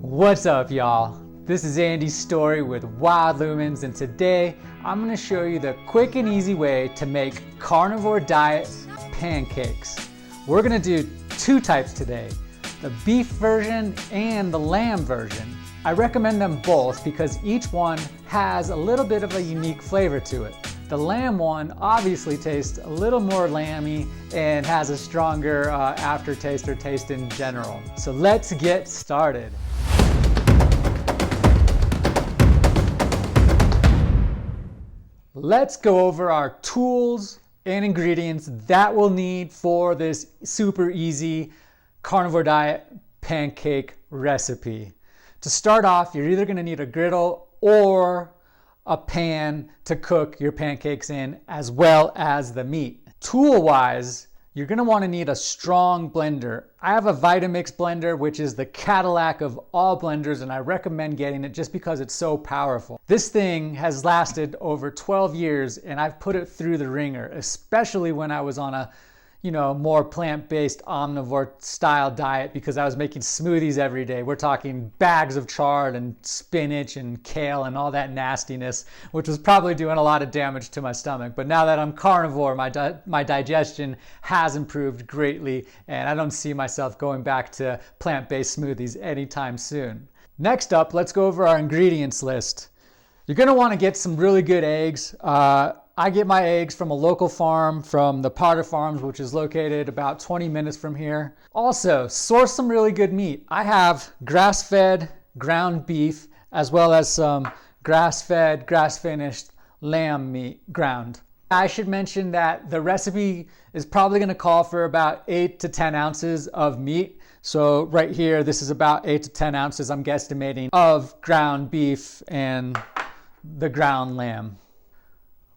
What's up, y'all? This is Andy's Story with Wild Lumens, and today I'm going to show you the quick and easy way to make carnivore diet pancakes. We're going to do two types today, the beef version and the lamb version. I recommend them both because each one has a little bit of a unique flavor to it. The lamb one obviously tastes a little more lamby and has a stronger aftertaste or taste in general. So let's get started. Let's go over our tools and ingredients that we'll need for this super easy carnivore diet pancake recipe. To start off, you're either going to need a griddle or a pan to cook your pancakes in, as well as the meat. Tool-wise, you're going to want to need a strong blender. I have a Vitamix blender, which is the Cadillac of all blenders, and I recommend getting it just because it's so powerful. This thing has lasted over 12 years, and I've put it through the ringer, especially when I was on a more plant-based omnivore style diet because I was making smoothies every day. We're talking bags of chard and spinach and kale and all that nastiness, which was probably doing a lot of damage to my stomach. But now that I'm carnivore, my digestion has improved greatly, and I don't see myself going back to plant-based smoothies anytime soon. Next up, let's go over our ingredients list. You're gonna wanna get some really good eggs. I get my eggs from a local farm, from the Potter Farms, which is located about 20 minutes from here. Also, source some really good meat. I have grass-fed ground beef, as well as some grass-fed, grass-finished lamb meat ground. I should mention that the recipe is probably gonna call for about 8 to 10 ounces of meat. So right here, this is about 8 to 10 ounces, I'm guesstimating, of ground beef and the ground lamb.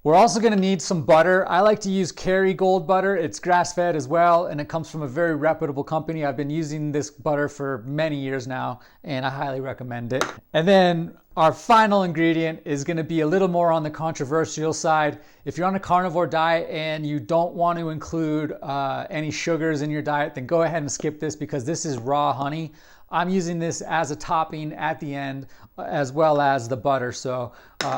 We're also going to need some butter. I like to use Kerrygold butter. It's grass-fed as well, and it comes from a very reputable company. I've been using this butter for many years now, and I highly recommend it. And then our final ingredient is going to be a little more on the controversial side. If you're on a carnivore diet and you don't want to include any sugars in your diet, then go ahead and skip this because this is raw honey. I'm using this as a topping at the end, as well as the butter. So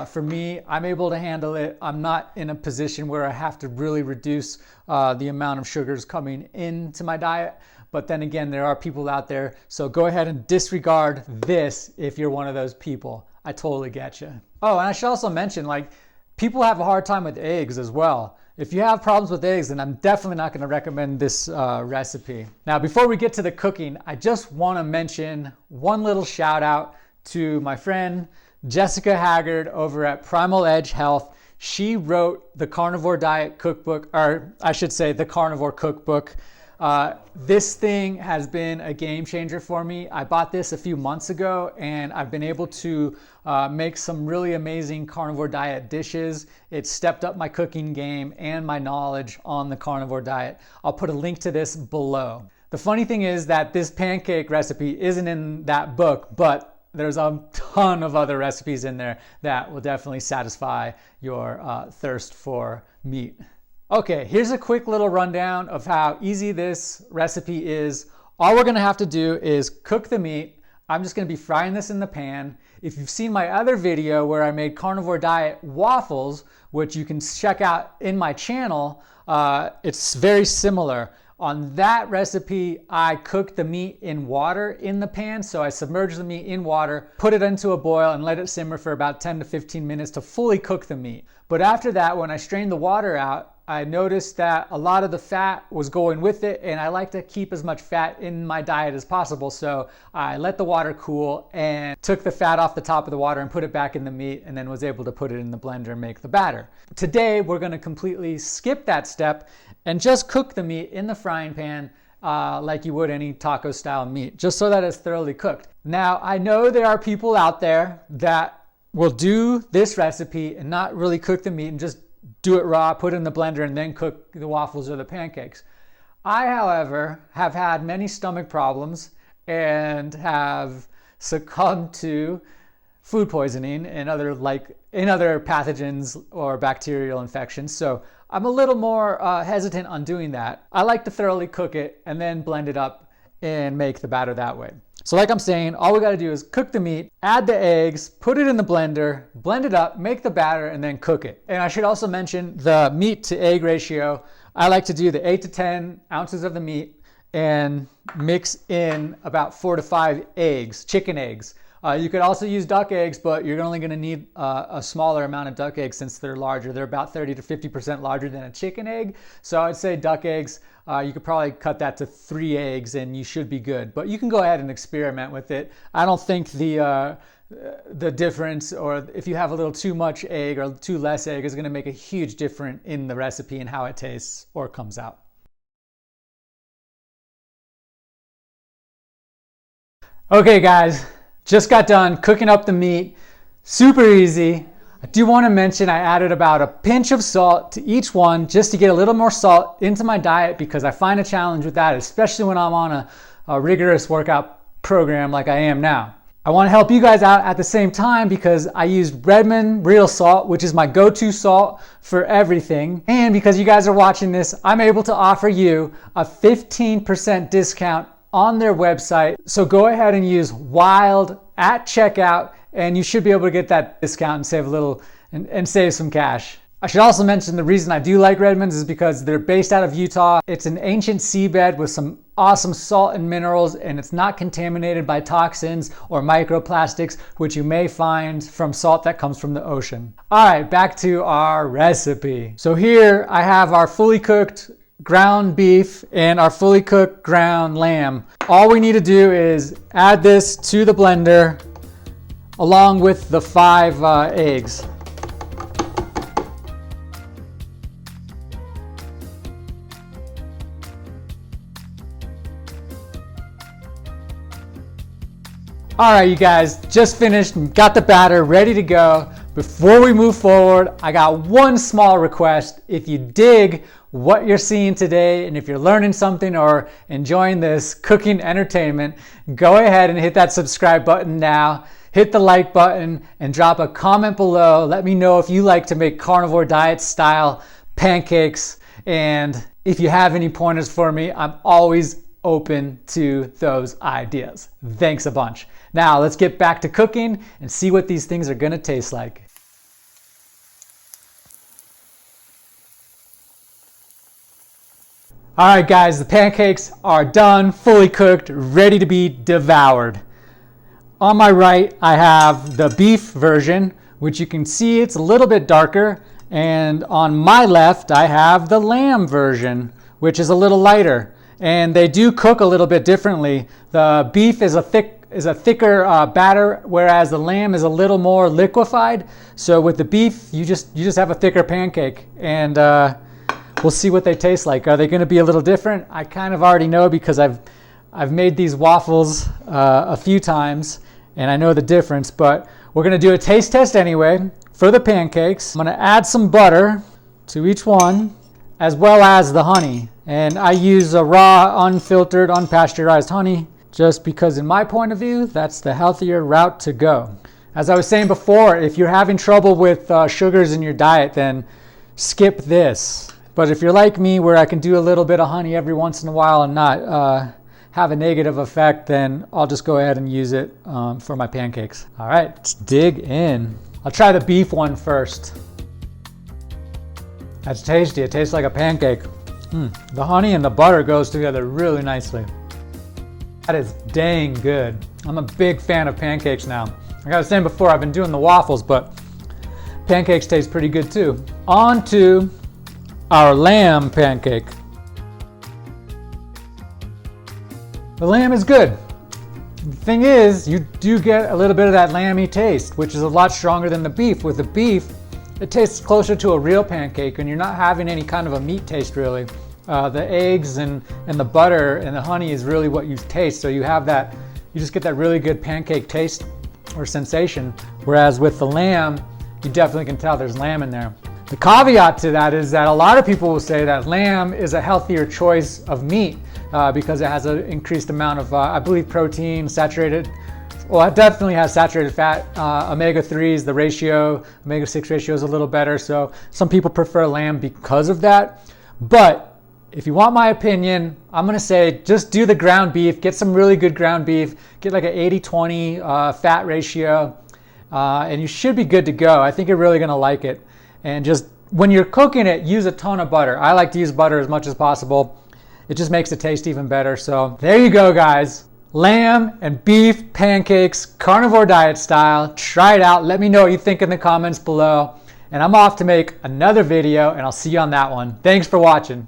for me, I'm able to handle it. I'm not in a position where I have to really reduce the amount of sugars coming into my diet. But then again, there are people out there. So go ahead and disregard this if you're one of those people. I totally get you. Oh, and I should also mention, people have a hard time with eggs as well. If you have problems with eggs, then I'm definitely not going to recommend this recipe. Now, before we get to the cooking, I just want to mention one little shout out to my friend Jessica Haggard over at Primal Edge Health. She wrote the Carnivore Diet Cookbook, or I should say the Carnivore Cookbook. This thing has been a game changer for me. I bought this a few months ago and I've been able to make some really amazing carnivore diet dishes. It's stepped up my cooking game and my knowledge on the carnivore diet. I'll put a link to this below. The funny thing is that this pancake recipe isn't in that book, but there's a ton of other recipes in there that will definitely satisfy your thirst for meat. Okay, here's a quick little rundown of how easy this recipe is. All we're gonna have to do is cook the meat. I'm just gonna be frying this in the pan. If you've seen my other video where I made carnivore diet waffles, which you can check out in my channel, it's very similar. On that recipe, I cooked the meat in water in the pan. So I submerged the meat in water, put it into a boil and let it simmer for about 10 to 15 minutes to fully cook the meat. But after that, when I strained the water out, I noticed that a lot of the fat was going with it, and I like to keep as much fat in my diet as possible. So I let the water cool and took the fat off the top of the water and put it back in the meat, and then was able to put it in the blender and make the batter. Today, we're gonna completely skip that step and just cook the meat in the frying pan like you would any taco style meat, just so that it's thoroughly cooked. Now, I know there are people out there that will do this recipe and not really cook the meat and just do it raw, put it in the blender, and then cook the waffles or the pancakes. I, however, have had many stomach problems and have succumbed to food poisoning and other pathogens or bacterial infections. So I'm a little more hesitant on doing that. I like to thoroughly cook it and then blend it up and make the batter that way. So like I'm saying, all we gotta do is cook the meat, add the eggs, put it in the blender, blend it up, make the batter, and then cook it. And I should also mention the meat to egg ratio. I like to do the 8 to 10 ounces of the meat and mix in about 4 to 5 eggs, chicken eggs. You could also use duck eggs, but you're only gonna need a smaller amount of duck eggs since they're larger. They're about 30 to 50% larger than a chicken egg. So I'd say duck eggs, you could probably cut that to 3 eggs and you should be good. But you can go ahead and experiment with it. I don't think the difference, or if you have a little too much egg or too less egg, is gonna make a huge difference in the recipe and how it tastes or comes out. Okay guys, just got done cooking up the meat. Super easy. I do want to mention I added about a pinch of salt to each one just to get a little more salt into my diet, because I find a challenge with that, especially when I'm on a rigorous workout program like I am now. I want to help you guys out at the same time because I used Redmond real salt, which is my go-to salt for everything. And because you guys are watching this, I'm able to offer you a 15% discount on their website. So go ahead and use WILD at checkout and you should be able to get that discount and save a little and save some cash. I should also mention the reason I do like Redmond's is because they're based out of Utah. It's an ancient seabed with some awesome salt and minerals, and it's not contaminated by toxins or microplastics, which you may find from salt that comes from the ocean. All right, back to our recipe. So here I have our fully cooked ground beef and our fully cooked ground lamb. All we need to do is add this to the blender along with the 5 eggs. All right, you guys, just finished and got the batter ready to go. Before we move forward, I got one small request. If you dig what you're seeing today, and if you're learning something or enjoying this cooking entertainment, go ahead and hit that subscribe button now. Hit the like button and drop a comment below. Let me know if you like to make carnivore diet style pancakes. And if you have any pointers for me, I'm always open to those ideas. Thanks a bunch. Now let's get back to cooking and see what these things are gonna taste like. All right guys, the pancakes are done, fully cooked, ready to be devoured. On my right, I have the beef version, which you can see it's a little bit darker. And on my left, I have the lamb version, which is a little lighter. And they do cook a little bit differently. The beef is a thicker batter, whereas the lamb is a little more liquefied. So with the beef, you just have a thicker pancake. And we'll see what they taste like. Are they going to be a little different? I kind of already know because I've made these waffles a few times and I know the difference, but we're going to do a taste test anyway for the pancakes. I'm going to add some butter to each one as well as the honey. And I use a raw, unfiltered, unpasteurized honey just because in my point of view, that's the healthier route to go. As I was saying before, if you're having trouble with sugars in your diet, then skip this. But if you're like me, where I can do a little bit of honey every once in a while and not have a negative effect, then I'll just go ahead and use it for my pancakes. All right, let's dig in. I'll try the beef one first. That's tasty. It tastes like a pancake. The honey and the butter goes together really nicely. That is dang good. I'm a big fan of pancakes now. Like I was saying before, I've been doing the waffles, but pancakes taste pretty good too. On to our lamb pancake. The lamb is good. The thing is, you do get a little bit of that lamby taste, which is a lot stronger than the beef. With the beef, it tastes closer to a real pancake and you're not having any kind of a meat taste really. The eggs and the butter and the honey is really what you taste. So you have that, you just get that really good pancake taste or sensation. Whereas with the lamb, you definitely can tell there's lamb in there. The caveat to that is that a lot of people will say that lamb is a healthier choice of meat because it has an increased amount of, I believe, protein, saturated. Well, it definitely has saturated fat, omega-3s, the ratio, omega-6 ratio is a little better. So some people prefer lamb because of that. But If you want my opinion, I'm gonna say just do the ground beef, get some really good ground beef, get like an 80-20 fat ratio, and you should be good to go. I think you're really gonna like it. And just when you're cooking it, use a ton of butter. I like to use butter as much as possible. It just makes it taste even better. So there you go, guys. Lamb and beef pancakes, carnivore diet style. Try it out. Let me know what you think in the comments below. And I'm off to make another video, and I'll see you on that one. Thanks for watching.